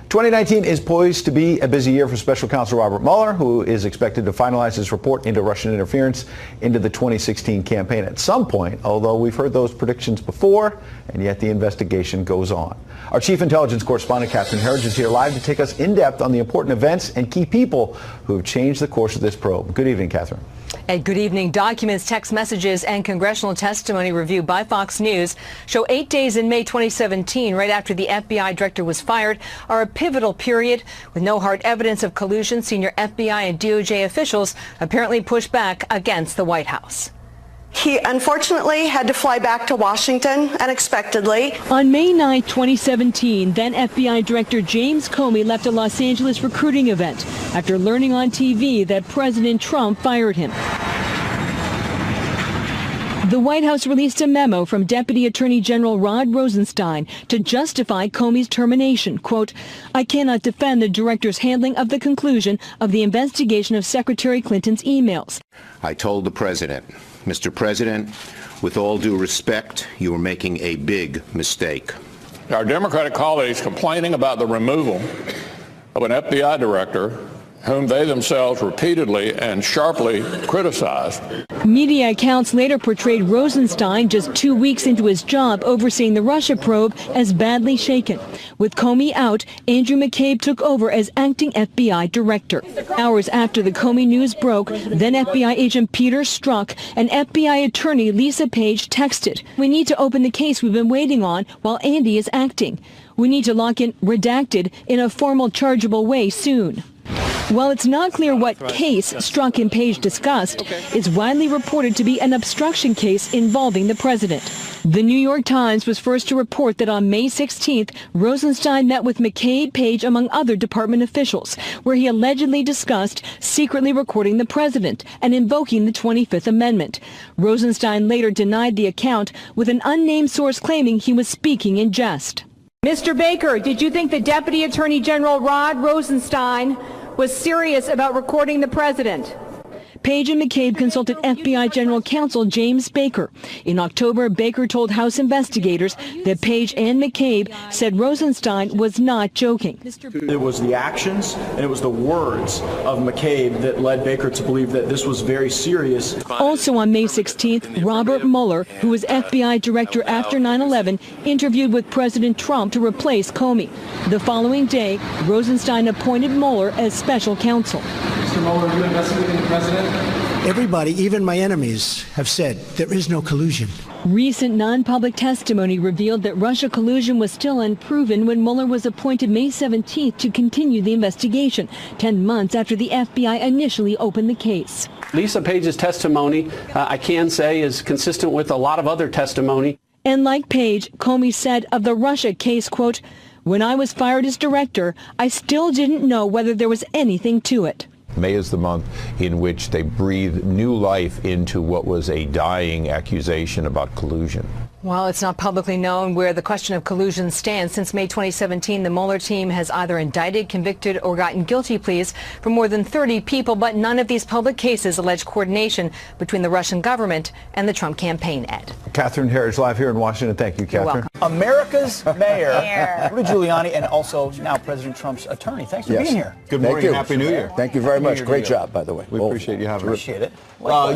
2019 is poised to be a busy year for Special Counsel Robert Mueller, who is expected to finalize his report into Russian interference into the 2016 campaign at some point, although we've heard those predictions before, and yet the investigation goes on. Our chief intelligence correspondent, Catherine Herridge, is here live to take us in depth on the important events and key people who have changed the course of this probe. Good evening, Catherine. And good evening. Documents, text messages, and congressional testimony reviewed by Fox News show 8 days in May 2017, right after the FBI director was fired, are a pivotal period. With no hard evidence of collusion, senior FBI and DOJ officials apparently pushed back against the White House. He unfortunately had to fly back to Washington unexpectedly. On May 9, 2017, then FBI Director James Comey left a Los Angeles recruiting event after learning on TV that President Trump fired him. The White House released a memo from Deputy Attorney General Rod Rosenstein to justify Comey's termination. Quote, "I cannot defend the director's handling of the conclusion of the investigation of Secretary Clinton's emails." I told the president, "Mr. President, with all due respect, you are making a big mistake." Our Democratic colleagues complaining about the removal of an FBI director whom they themselves repeatedly and sharply criticized. Media accounts later portrayed Rosenstein, just 2 weeks into his job overseeing the Russia probe, as badly shaken. With Comey out, Andrew McCabe took over as acting FBI director. Hours after the Comey news broke, then FBI agent Peter Strzok and FBI attorney Lisa Page texted, "We need to open the case we've been waiting on while Andy is acting. We need to lock in redacted in a formal chargeable way soon." While it's not clear what case Strzok and Page discussed, it's widely reported to be an obstruction case involving the president. The New York Times was first to report that on May 16th, Rosenstein met with McCabe, Page, among other department officials, where he allegedly discussed secretly recording the president and invoking the 25th Amendment. Rosenstein later denied the account, with an unnamed source claiming he was speaking in jest. Mr. Baker, did you think the Deputy Attorney General Rod Rosenstein was serious about recording the president? Page and McCabe consulted FBI General Counsel James Baker. In October, Baker told House investigators that Page and McCabe said Rosenstein was not joking. It was the actions and it was the words of McCabe that led Baker to believe that this was very serious. Also on May 16th, Robert Mueller, who was FBI director after 9/11, interviewed with President Trump to replace Comey. The following day, Rosenstein appointed Mueller as special counsel. Mr. Mueller, are you investigating the president? Everybody, even my enemies, have said there is no collusion. Recent non-public testimony revealed that Russia collusion was still unproven when Mueller was appointed May 17th to continue the investigation, 10 months after the FBI initially opened the case. Lisa Page's testimony, I can say, is consistent with a lot of other testimony. And like Page, Comey said of the Russia case, quote, "When I was fired as director, I still didn't know whether there was anything to it." May is the month in which they breathe new life into what was a dying accusation about collusion. Well, it's not publicly known where the question of collusion stands. Since May 2017, the Mueller team has either indicted, convicted, or gotten guilty pleas for more than 30 people, but none of these public cases allege coordination between the Russian government and the Trump campaign, Ed. Catherine Herridge live here in Washington. Thank you, Catherine. You're welcome. America's mayor, Rudy Giuliani, and also now President Trump's attorney. Thanks for being here. Good morning and Happy New Year. Thank you very much. Great job, by the way. We appreciate you having us. Appreciate it.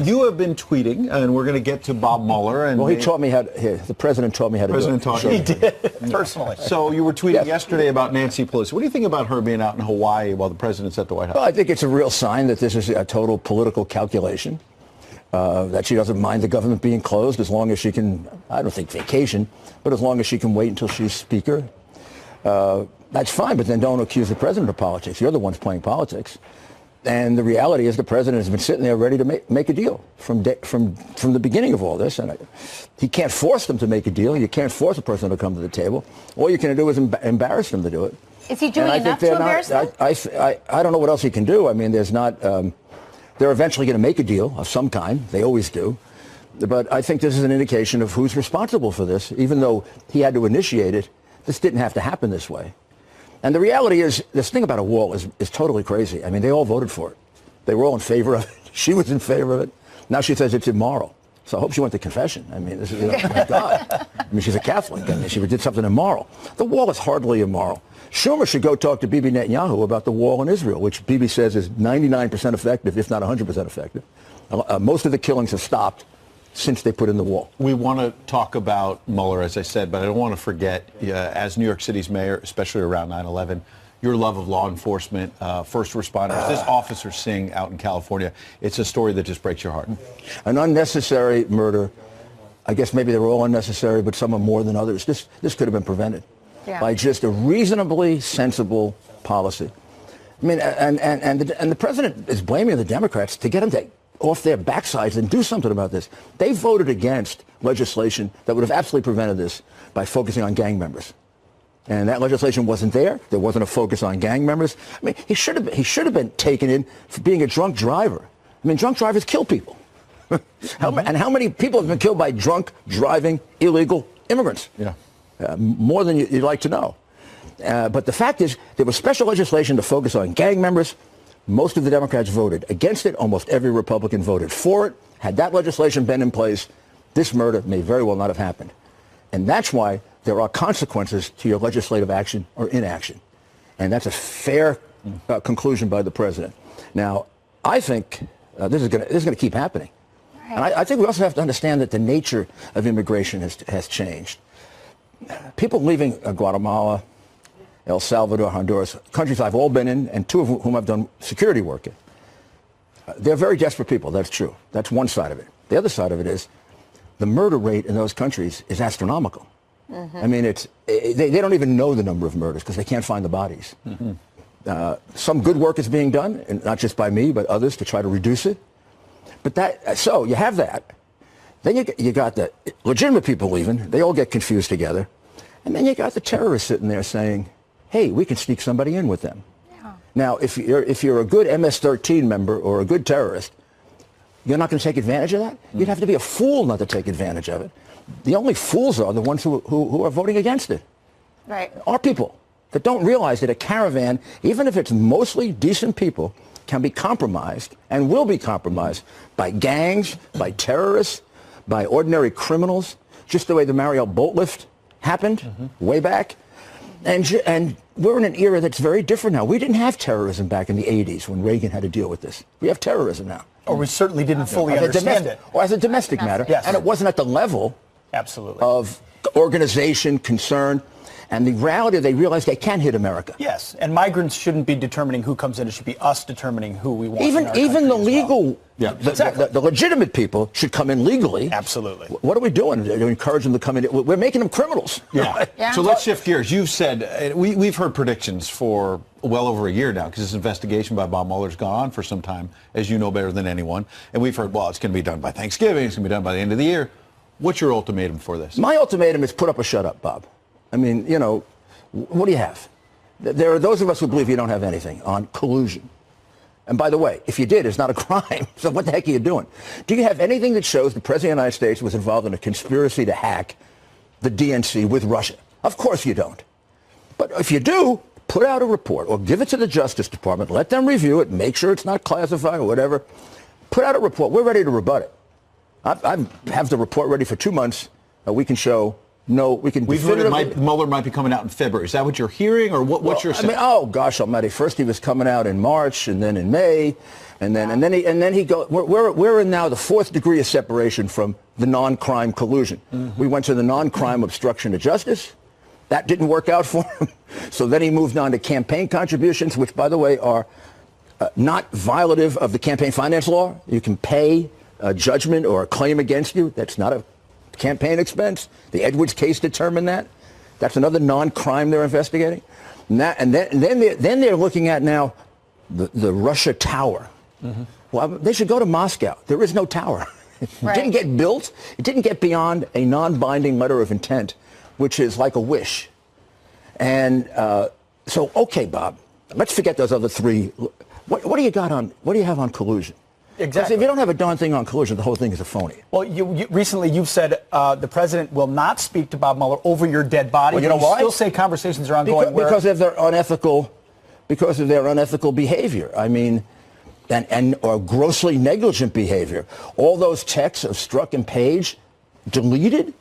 You have been tweeting, and we're going to get to Bob Mueller. And well, he taught me how to, the president taught me how to do it. Taught you. He did, personally. So you were tweeting yesterday about Nancy Pelosi. What do you think about her being out in Hawaii while the president's at the White House? Well, I think it's a real sign that this is a total political calculation, that she doesn't mind the government being closed as long as she can, I don't think vacation, but as long as she can wait until she's speaker. That's fine, but then don't accuse the president of politics. You're the ones playing politics. And the reality is the president has been sitting there ready to make a deal from the beginning of all this. And he can't force them to make a deal. You can't force a person to come to the table. All you can do is embarrass them to do it. Is he doing enough to embarrass them? I don't know what else he can do. I mean, there's not. They're eventually going to make a deal of some kind. They always do. But I think this is an indication of who's responsible for this. Even though he had to initiate it, this didn't have to happen this way. And the reality is, this thing about a wall is totally crazy. I mean, they all voted for it. They were all in favor of it. She was in favor of it. Now she says it's immoral. So I hope she went to confession. I mean, this is, my God. I mean, she's a Catholic. I mean, she did something immoral. The wall is hardly immoral. Schumer should go talk to Bibi Netanyahu about the wall in Israel, which Bibi says is 99% effective, if not 100% effective. Most of the killings have stopped since they put in the wall. We want to talk about Mueller, as I said, but I don't want to forget, as New York City's mayor, especially around 9/11, your love of law enforcement, first responders, this Officer Singh out in California. It's a story that just breaks your heart. An unnecessary murder. I guess maybe they were all unnecessary, but some are more than others. This could have been prevented by just a reasonably sensible policy. I mean, and the president is blaming the Democrats to get them off their backsides and do something about this. They voted against legislation that would have absolutely prevented this by focusing on gang members. And that legislation wasn't there. There wasn't a focus on gang members. I mean, he should have been taken in for being a drunk driver. I mean, drunk drivers kill people. And how many people have been killed by drunk driving illegal immigrants? Yeah. More than you'd like to know. But the fact is, there was special legislation to focus on gang members. Most of the Democrats voted against it. Almost every Republican voted for it. Had that legislation been in place, this murder may very well not have happened. And that's why there are consequences to your legislative action or inaction. And that's a fair conclusion by the president. Now, I think this is going to keep happening. Right. And I think we also have to understand that the nature of immigration has changed. People leaving Guatemala, El Salvador, Honduras, countries I've all been in, and two of whom I've done security work in. They're very desperate people, that's true. That's one side of it. The other side of it is the murder rate in those countries is astronomical. Mm-hmm. I mean, they don't even know the number of murders because they can't find the bodies. Mm-hmm. Some good work is being done, and not just by me, but others, to try to reduce it. But so you have that. Then you got the legitimate people leaving. They all get confused together. And then you got the terrorists sitting there saying, hey, we can sneak somebody in with them. Yeah. Now, if you're a good MS-13 member or a good terrorist, you're not going to take advantage of that? You'd have to be a fool not to take advantage of it. The only fools are the ones who are voting against it. Right. Our people that don't realize that a caravan, even if it's mostly decent people, can be compromised and will be compromised by gangs, by terrorists, by ordinary criminals, just the way the Mariel boat lift happened way back. And we're in an era that's very different now. We didn't have terrorism back in the 80s when Reagan had to deal with this. We have terrorism now. Or we certainly didn't fully understand it. Or as a domestic matter. Yes. And it wasn't at the level of organization, concern. And the reality, they realize they can hit America. Yes, and migrants shouldn't be determining who comes in. It should be us determining who we want. Even the legal, exactly. the legitimate people should come in legally. Absolutely. What are we doing to encourage them to come in? We're making them criminals. Yeah. Yeah. So let's shift gears. You've said, we've heard predictions for well over a year now, because this investigation by Bob Mueller's gone on for some time, as you know better than anyone. And we've heard, well, it's going to be done by Thanksgiving. It's going to be done by the end of the year. What's your ultimatum for this? My ultimatum is put up or shut up, Bob. I mean, you know, what do you have? There are those of us who believe you don't have anything on collusion. And by the way, if you did, it's not a crime. So what the heck are you doing? Do you have anything that shows the President of the United States was involved in a conspiracy to hack the DNC with Russia? Of course you don't. But if you do, put out a report or give it to the Justice Department. Let them review it. Make sure it's not classified or whatever. Put out a report. We're ready to rebut it. I have the report ready for 2 months. We can show. No, we can. We've heard Mueller might be coming out in February. Is that what you're hearing, or what's your sense? I mean, oh gosh almighty! First he was coming out in March, and then in May, and then he go. We're in now the 4th degree of separation from the non-crime collusion. Mm-hmm. We went to the non-crime obstruction of justice. That didn't work out for him. So then he moved on to campaign contributions, which, by the way, are not violative of the campaign finance law. You can pay a judgment or a claim against you. That's not a campaign expense. The Edwards case determined that. That's another non-crime they're investigating. And then they're looking at now the Russia tower. Mm-hmm. Well, they should go to Moscow. There is no tower. It didn't get built. It didn't get beyond a non-binding letter of intent, which is like a wish. And so, okay, Bob, let's forget those other three. What do you got on? What do you have on collusion? Exactly. If you don't have a darn thing on collusion, the whole thing is a phony. Well, recently you've said the president will not speak to Bob Mueller over your dead body. Well, you know why? Still say conversations are ongoing. Because of their unethical behavior. I mean, or grossly negligent behavior. All those texts of Strzok and Page deleted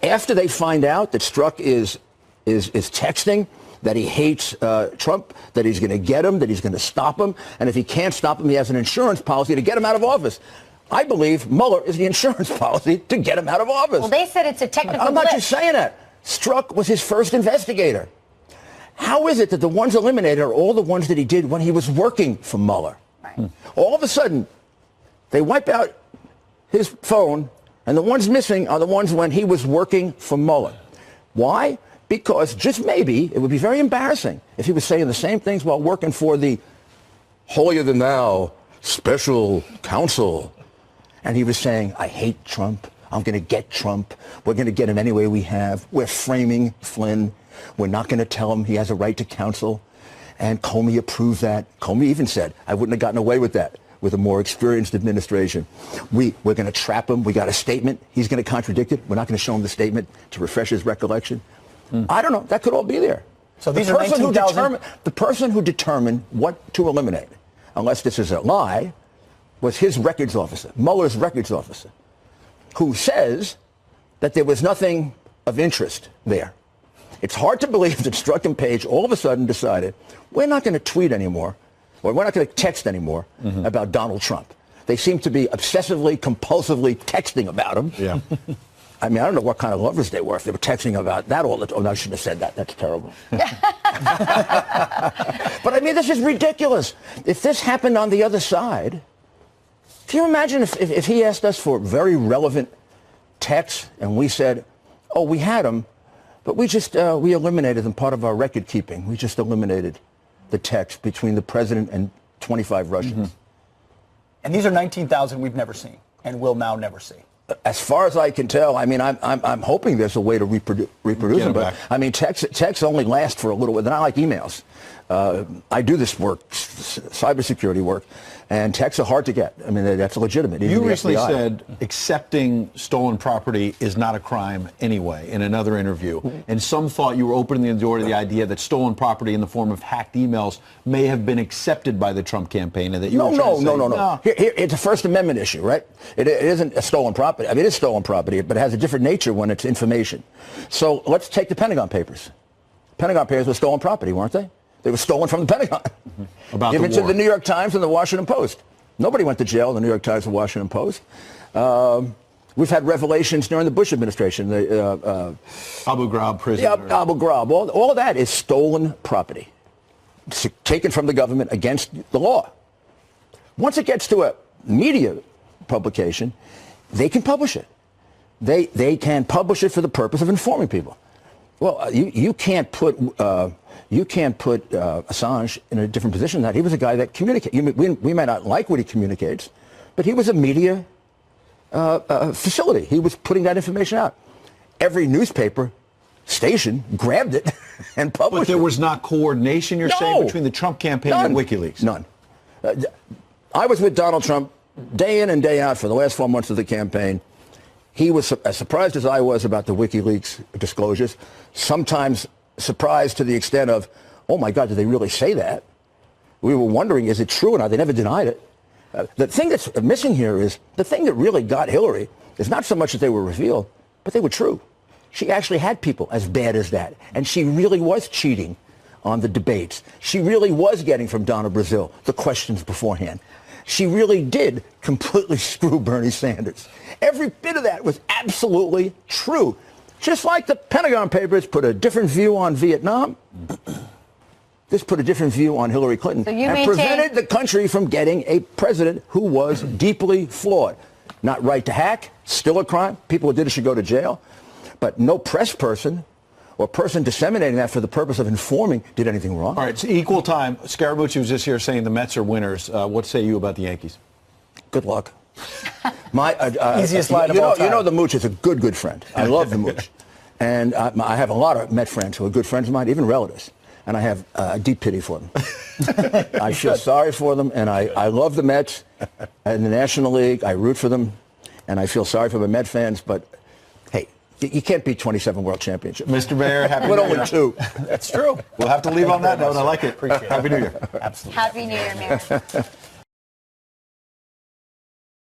after they find out that Strzok is texting that he hates Trump, that he's going to get him, that he's going to stop him, and if he can't stop him, he has an insurance policy to get him out of office. I believe Mueller is the insurance policy to get him out of office. Well, they said it's a technical I'm not glitch. just saying that. Strzok was his first investigator. How is it that the ones eliminated are all the ones that he did when he was working for Mueller? Right. All of a sudden, they wipe out his phone, and the ones missing are the ones when he was working for Mueller. Why? Because just maybe it would be very embarrassing if he was saying the same things while working for the holier-than-thou special counsel. And he was saying, I hate Trump. I'm going to get Trump. We're going to get him any way we have. We're framing Flynn. We're not going to tell him he has a right to counsel. And Comey approved that. Comey even said, I wouldn't have gotten away with that with a more experienced administration. We're going to trap him. We got a statement. He's going to contradict it. We're not going to show him the statement to refresh his recollection. I don't know. That could all be there. So these are 19,000. The person who determined what to eliminate, unless this is a lie, was his records officer, Mueller's records officer, who says that there was nothing of interest there. It's hard to believe that Strzok and Page all of a sudden decided, we're not going to tweet anymore, or we're not going to text anymore about Donald Trump. They seem to be obsessively, compulsively texting about him. Yeah. I mean, I don't know what kind of lovers they were if they were texting about that all the time. Oh, no, I shouldn't have said that. That's terrible. But I mean, this is ridiculous. If this happened on the other side, can you imagine if he asked us for very relevant texts and we said, oh, we had them, but we just, we eliminated them, part of our record keeping. We just eliminated the text between the president and 25 Russians. And these are 19,000 we've never seen and will now never see. As far as I can tell, I mean, I'm hoping there's a way to reproduce them. But I mean, texts only last for a little while. They're not like emails. I do this work, cybersecurity work, and texts are hard to get. I mean, that's legitimate. You recently said accepting stolen property is not a crime anyway in another interview. And some thought you were opening the door to the idea that stolen property in the form of hacked emails may have been accepted by the Trump campaign and that you were trying to say, no. Here, it's a First Amendment issue, right? It isn't a stolen property. I mean, it is stolen property, but it has a different nature when it's information. So let's take the Pentagon Papers. Pentagon Papers were stolen property, weren't they? They were stolen from the Pentagon. Given to the New York Times and the Washington Post. Nobody went to jail in the New York Times and Washington Post. We've had revelations during the Bush administration. Abu Ghraib prison. Yeah, Abu Ghraib. All of that is stolen property. It's taken from the government against the law. Once it gets to a media publication, they can publish it. They can publish it for the purpose of informing people. Well, you can't put Assange in a different position than that. He was a guy that communicates. We may not like what he communicates, but he was a media facility. He was putting that information out. Every newspaper station grabbed it and published it. But there was not coordination, you're saying, between the Trump campaign and WikiLeaks? None. I was with Donald Trump day in and day out for the last 4 months of the campaign. He was as surprised as I was about the WikiLeaks disclosures, sometimes surprised to the extent of, oh, my God, did they really say that? We were wondering, is it true or not? They never denied it. The thing that's missing here is the thing that really got Hillary is not so much that they were revealed, but they were true. She actually had people as bad as that, and she really was cheating on the debates. She really was getting from Donna Brazile the questions beforehand. She really did completely screw Bernie Sanders. Every bit of that was absolutely true. Just like the Pentagon Papers put a different view on Vietnam, this put a different view on Hillary Clinton and prevented the country from getting a president who was deeply flawed. Not right to hack, still a crime. People who did it should go to jail. But no press person or person disseminating that for the purpose of informing did anything wrong. All right, it's equal time. Scaramucci was just here saying the Mets are winners. What say you about the Yankees? Good luck. Easiest line of all time. You know the Mooch is a good friend. I love the Mooch. And I have a lot of Met friends who are good friends of mine, even relatives. And I have deep pity for them. I feel sorry for them, and I love the Mets and the National League. I root for them, and I feel sorry for the Met fans, but hey, you can't beat 27 world championships. Mr. Mayor, happy New New Year. Only 2. That's true. We'll have to leave on that note. I like it. Appreciate it. Happy New Year. Absolutely. Happy New Year, Mayor.